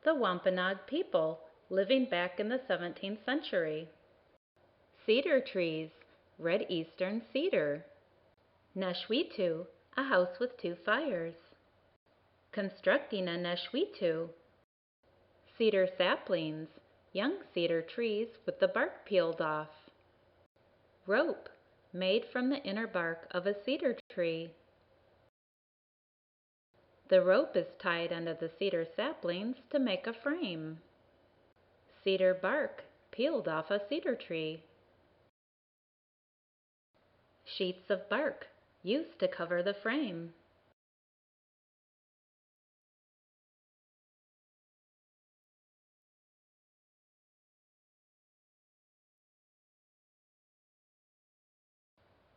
The Wampanoag People, living back in the 17th century. Cedar trees, red eastern cedar. Neshwitu, a house with two fires. Constructing a neshwitu. Cedar saplings, young cedar trees with the bark peeled off. Rope, made from the inner bark of a cedar tree. The rope is tied under the cedar saplings to make a frame. Cedar bark, peeled off a cedar tree. Sheets of bark, used to cover the frame.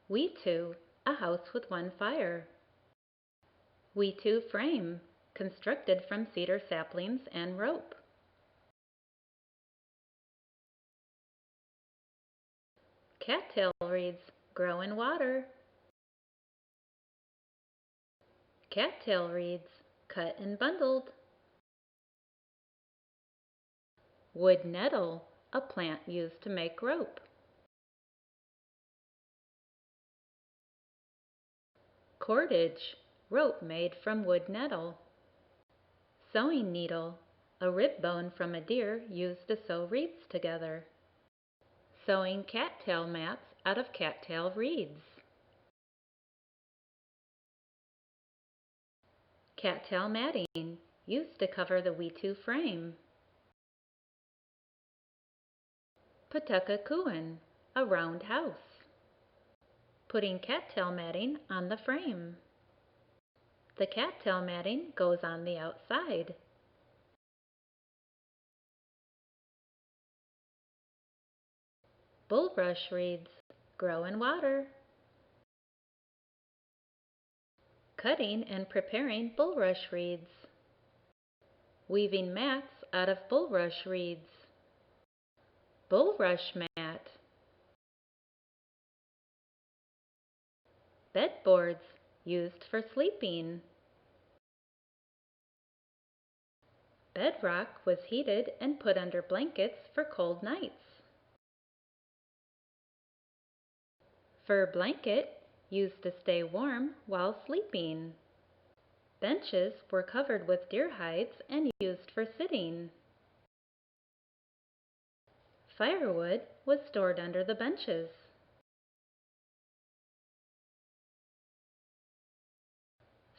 Witu, a house with one fire. Witu frame, constructed from cedar saplings and rope. Cattail reeds grow in water. Cattail reeds, cut and bundled. Wood nettle, a plant used to make rope. Cordage, rope made from wood nettle. Sewing needle, a rib bone from a deer used to sew reeds together. Sewing cattail mats out of cattail reeds. Cattail matting, used to cover the Witu frame. Patukakuan, a round house. Putting cattail matting on the frame. The cattail matting goes on the outside. Bulrush reeds grow in water. Cutting and preparing bulrush reeds. Weaving mats out of bulrush reeds. Bulrush mat. Bedboards used for sleeping. Bedrock was heated and put under blankets for cold nights. Fur blanket, used to stay warm while sleeping. Benches were covered with deer hides and used for sitting. Firewood was stored under the benches.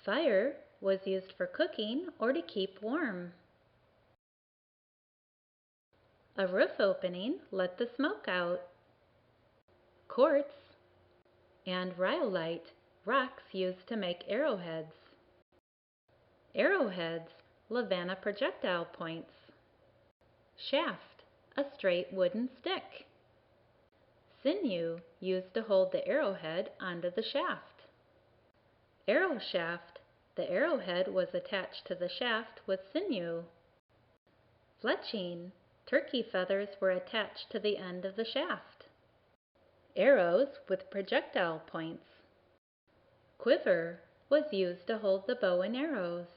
Fire was used for cooking or to keep warm. A roof opening let the smoke out. Quartz and rhyolite, rocks used to make arrowheads. Arrowheads, Lavanna projectile points. Shaft, a straight wooden stick. Sinew, used to hold the arrowhead onto the shaft. Arrow shaft, the arrowhead was attached to the shaft with sinew. Fletching, turkey feathers were attached to the end of the shaft. Arrows with projectile points. Quiver was used to hold the bow and arrows.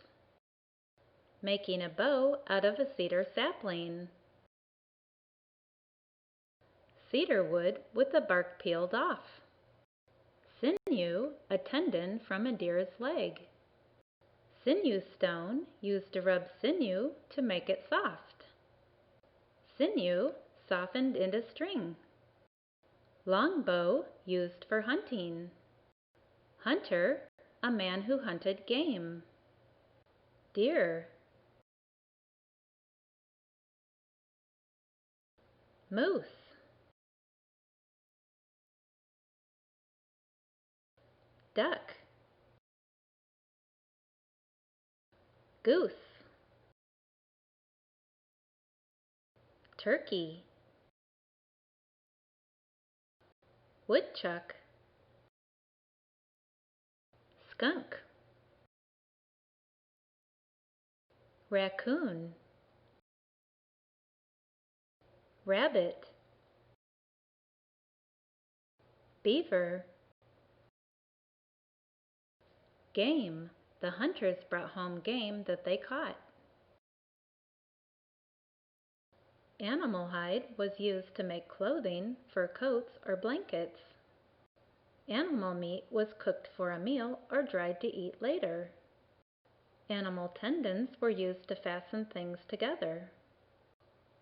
Making a bow out of a cedar sapling. Cedar wood with the bark peeled off. Sinew, a tendon from a deer's leg. Sinew stone, used to rub sinew to make it soft. Sinew, softened into string. Longbow, used for hunting. Hunter, a man who hunted game. Deer. Moose. Duck. Goose. Turkey. Woodchuck. Skunk. Raccoon. Rabbit. Beaver. Game. The hunters brought home game that they caught. Animal hide was used to make clothing, fur coats, or blankets. Animal meat was cooked for a meal or dried to eat later. Animal tendons were used to fasten things together.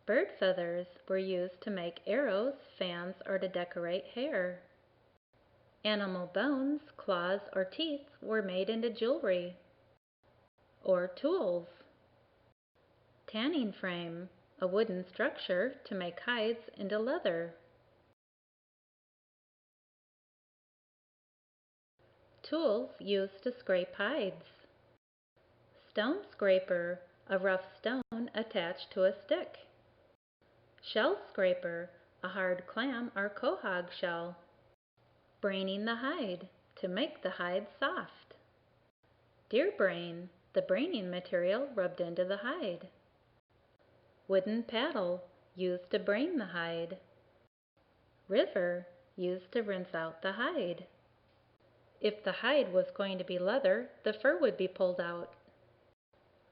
Bird feathers were used to make arrows, fans, or to decorate hair. Animal bones, claws, or teeth were made into jewelry or tools. Tanning frame, a wooden structure to make hides into leather. Tools used to scrape hides. Stone scraper, a rough stone attached to a stick. Shell scraper, a hard clam or quahog shell. Braining the hide, to make the hide soft. Deer brain, the braining material rubbed into the hide. Wooden paddle, used to brain the hide. River, used to rinse out the hide. If the hide was going to be leather, the fur would be pulled out.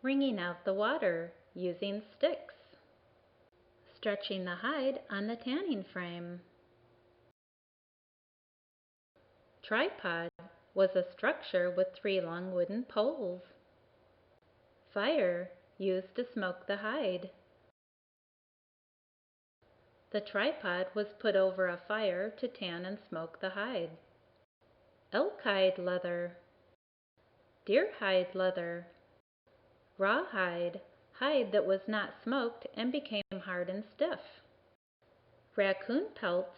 Wringing out the water, using sticks. Stretching the hide on the tanning frame. Tripod was a structure with 3 long wooden poles. Fire, used to smoke the hide. The tripod was put over a fire to tan and smoke the hide. Elk hide leather. Deer hide leather. Rawhide, hide that was not smoked and became hard and stiff. Raccoon pelts.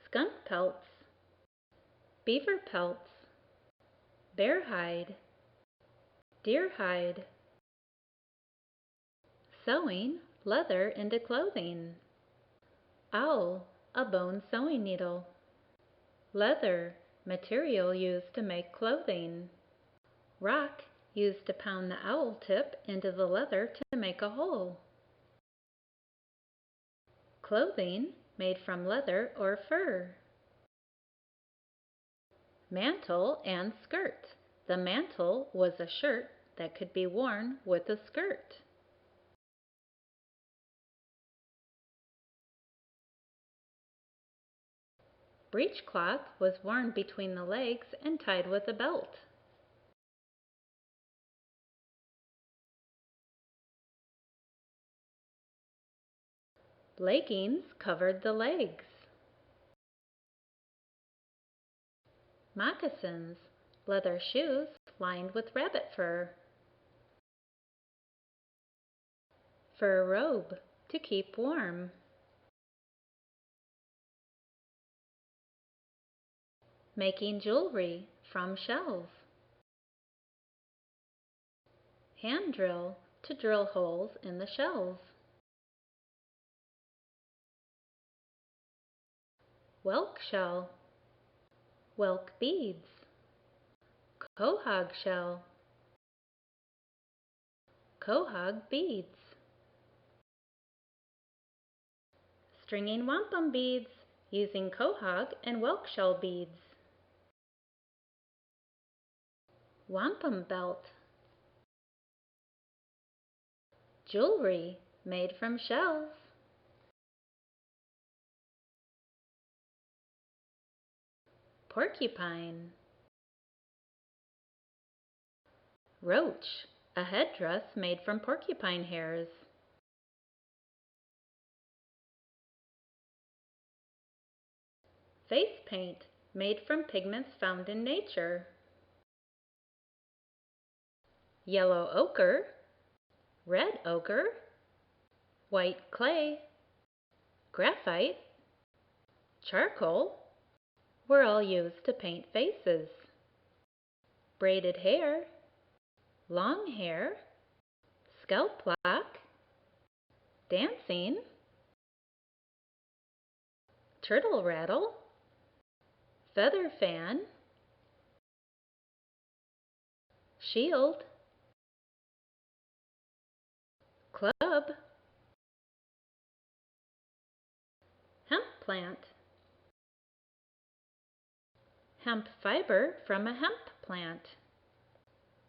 Skunk pelts. Beaver pelts. Bear hide. Deer hide. Sewing leather into clothing. Owl, a bone sewing needle. Leather, material used to make clothing. Rock, used to pound the owl tip into the leather to make a hole. Clothing, made from leather or fur. Mantle and skirt. The mantle was a shirt that could be worn with a skirt. Breechcloth was worn between the legs and tied with a belt. Leggings covered the legs. Moccasins, leather shoes lined with rabbit fur. Fur robe, to keep warm. Making jewelry from shells. Hand drill, to drill holes in the shells. Whelk shell. Whelk beads. Quahog shell. Quahog beads. Stringing wampum beads, using quahog and whelk shell beads. Wampum belt. Jewelry made from shells. Porcupine. Roach, a headdress made from porcupine hairs. Face paint, made from pigments found in nature. Yellow ochre, red ochre, white clay, graphite, charcoal were all used to paint faces. Braided hair, long hair, scalp lock, dancing, turtle rattle, feather fan, shield, club, hemp plant, hemp fiber from a hemp plant,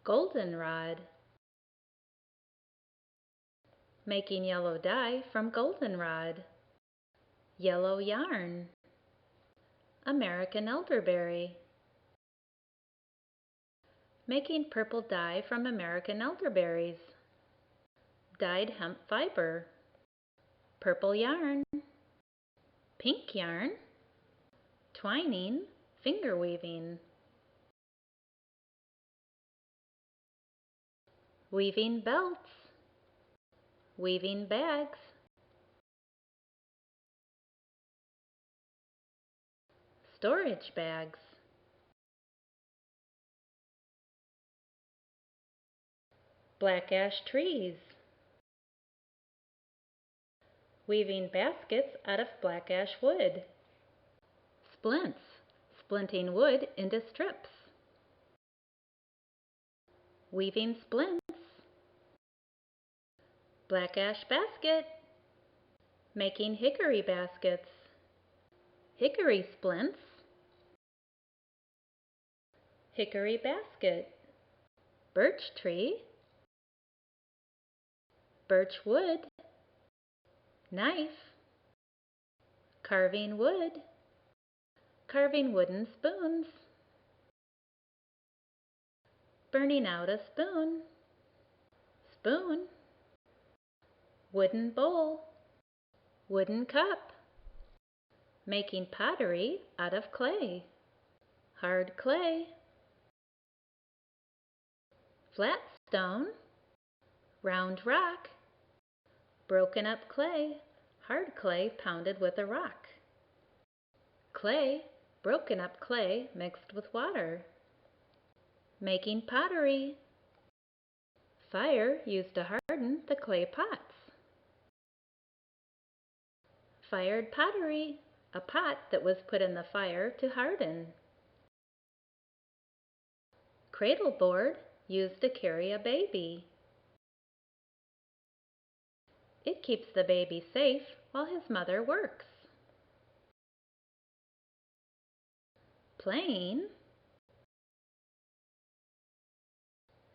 goldenrod, Making yellow dye from goldenrod. Yellow yarn. American elderberry. Making purple dye from American elderberries. Dyed hemp fiber. Purple yarn. Pink yarn. Twining, finger weaving. Weaving belts. Weaving bags. Storage bags. Black ash trees. Weaving baskets out of black ash wood. Splints. Splinting wood into strips. Weaving splints. Black ash basket. Making hickory baskets. Hickory splints. Hickory basket. Birch tree. Birch wood. Knife. Carving wood. Carving wooden spoons. Burning out a spoon. Spoon. Wooden bowl. Wooden cup. Making pottery out of clay. Hard clay. Flat stone. Round rock. Broken up clay. Hard clay pounded with a rock. Clay. Broken up clay mixed with water. Making pottery. Fire used to harden the clay pots. Fired pottery, a pot that was put in the fire to harden. Cradle board, used to carry a baby. It keeps the baby safe while his mother works. Playing.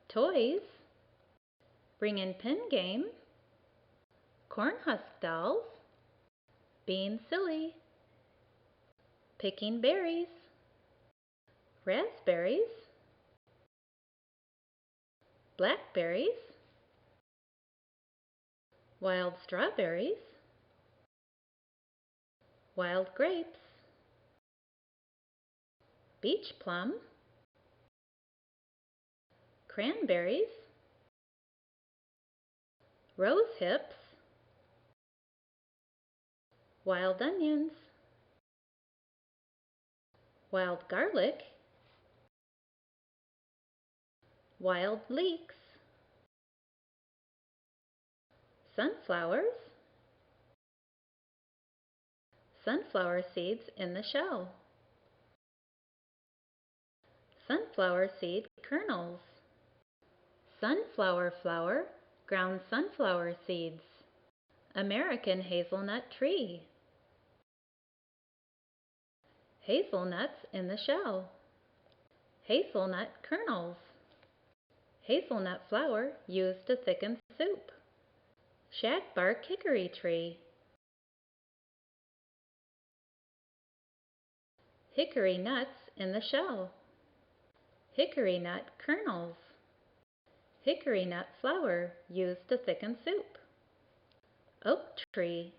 Toys. Bring-in pin game. Corn husk dolls. Being silly. Picking berries. Raspberries. Blackberries. Wild strawberries. Wild grapes. Beach plum. Cranberries. Rose hips. Wild onions. Wild garlic. Wild leeks. Sunflowers. Sunflower seeds in the shell. Sunflower seed kernels. Sunflower flower, ground sunflower seeds. American hazelnut tree. Hazelnuts in the shell. Hazelnut kernels. Hazelnut flour used to thicken soup. Shagbark hickory tree. Hickory nuts in the shell. Hickory nut kernels. Hickory nut flour used to thicken soup. Oak tree.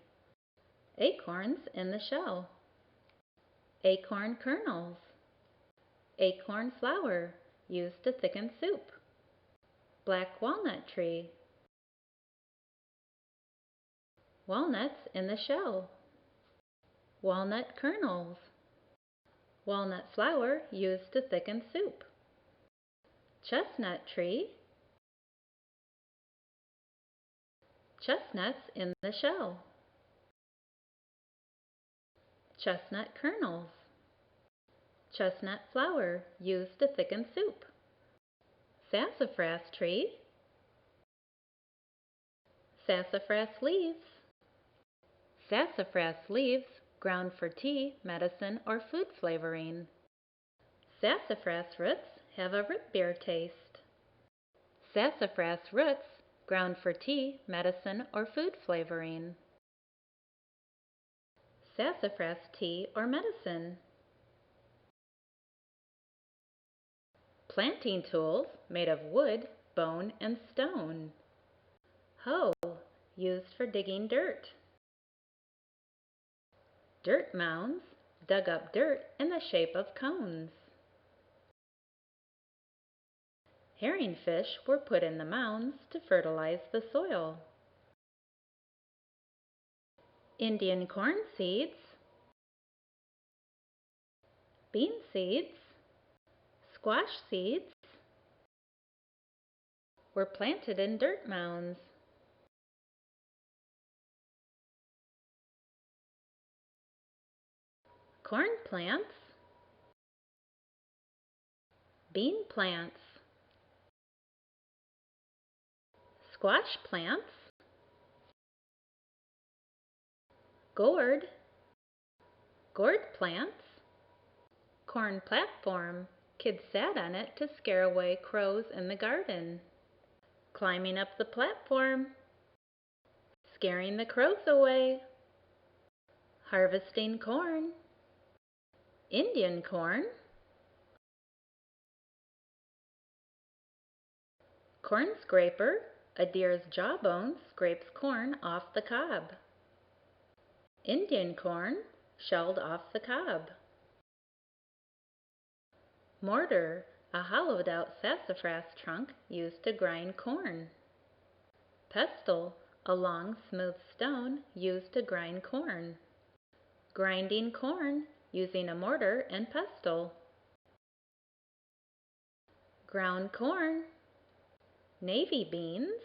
Acorns in the shell. Acorn kernels. Acorn flour used to thicken soup. Black walnut tree. Walnuts in the shell. Walnut kernels. Walnut flour used to thicken soup. Chestnut tree. Chestnuts in the shell. Chestnut kernels. Chestnut flour used to thicken soup. Sassafras tree. Sassafras leaves. Sassafras leaves ground for tea, medicine, or food flavoring. Sassafras roots have a root beer taste. Sassafras roots ground for tea, medicine, or food flavoring. Sassafras tea or medicine. Planting tools made of wood, bone, and stone. Hoe, used for digging dirt. Dirt mounds, dug up dirt in the shape of cones. Herring fish were put in the mounds to fertilize the soil. Indian corn seeds, bean seeds, squash seeds were planted in dirt mounds. Corn plants, bean plants, squash plants, gourd plants, corn platform, kids sat on it to scare away crows in the garden. Climbing up the platform, scaring the crows away. Harvesting corn, Indian corn, corn scraper, a deer's jawbone scrapes corn off the cob. Indian corn, shelled off the cob. Mortar, a hollowed out sassafras trunk used to grind corn. Pestle, a long smooth stone used to grind corn. Grinding corn using a mortar and pestle. Ground corn, navy beans,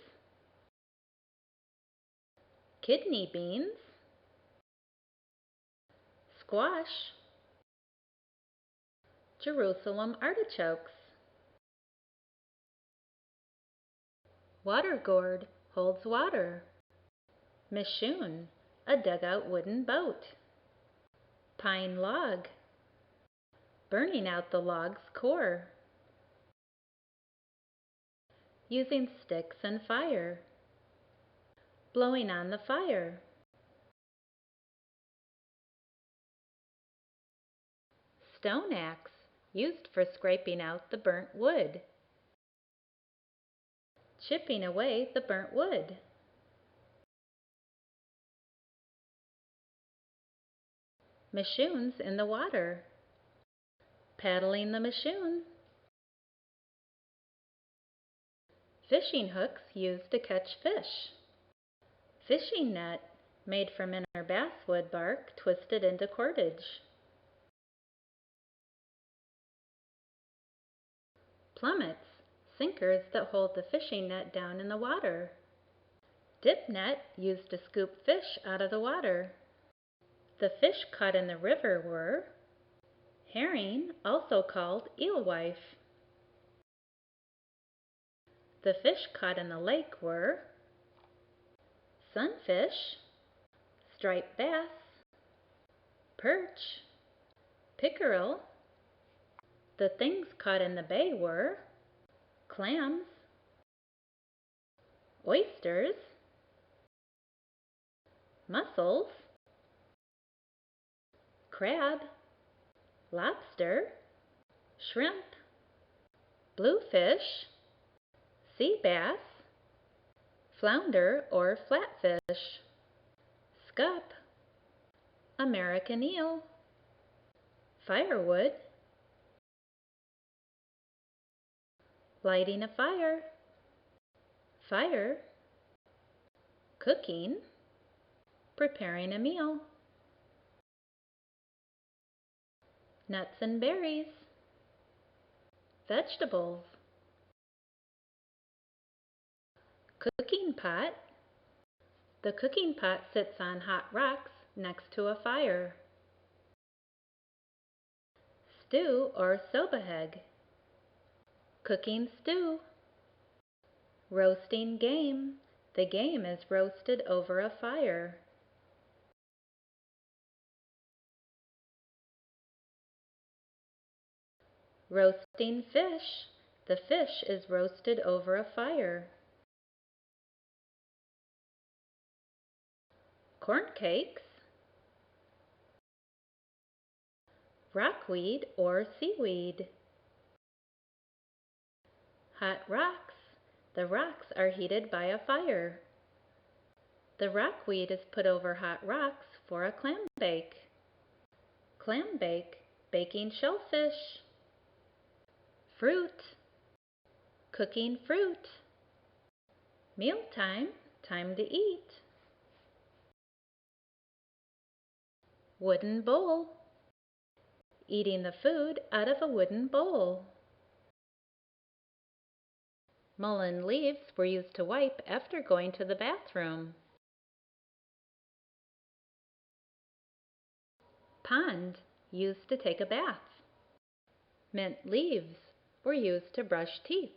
kidney beans, squash, Jerusalem artichokes. Water gourd holds water. Mishoon, a dugout wooden boat. Pine log, burning out the log's core. Using sticks and fire. Blowing on the fire. Stone axe, used for scraping out the burnt wood. Chipping away the burnt wood. Mishoons in the water. Paddling the mishoon. Fishing hooks used to catch fish. Fishing net, made from inner basswood bark twisted into cordage. Plummets, sinkers that hold the fishing net down in the water. Dip net, used to scoop fish out of the water. The fish caught in the river were herring, also called eelwife. The fish caught in the lake were sunfish, striped bass, perch, pickerel. The things caught in the bay were clams, oysters, mussels, crab, lobster, shrimp, bluefish, sea bass, flounder or flatfish, scup, American eel, firewood, lighting a fire, fire, cooking, preparing a meal, nuts and berries, vegetables, cooking pot. The cooking pot sits on hot rocks next to a fire. Stew or sobaheg, cooking stew. Roasting game. The game is roasted over a fire. Roasting fish. The fish is roasted over a fire. corn cakes, rockweed or seaweed. Hot rocks. The rocks are heated by a fire. The rockweed is put over hot rocks for a clam bake. Clam bake, baking shellfish. Fruit, cooking fruit. Mealtime, time to eat. Wooden bowl, eating the food out of a wooden bowl. Mullein leaves were used to wipe after going to the bathroom. Pond, used to take a bath. Mint leaves were used to brush teeth.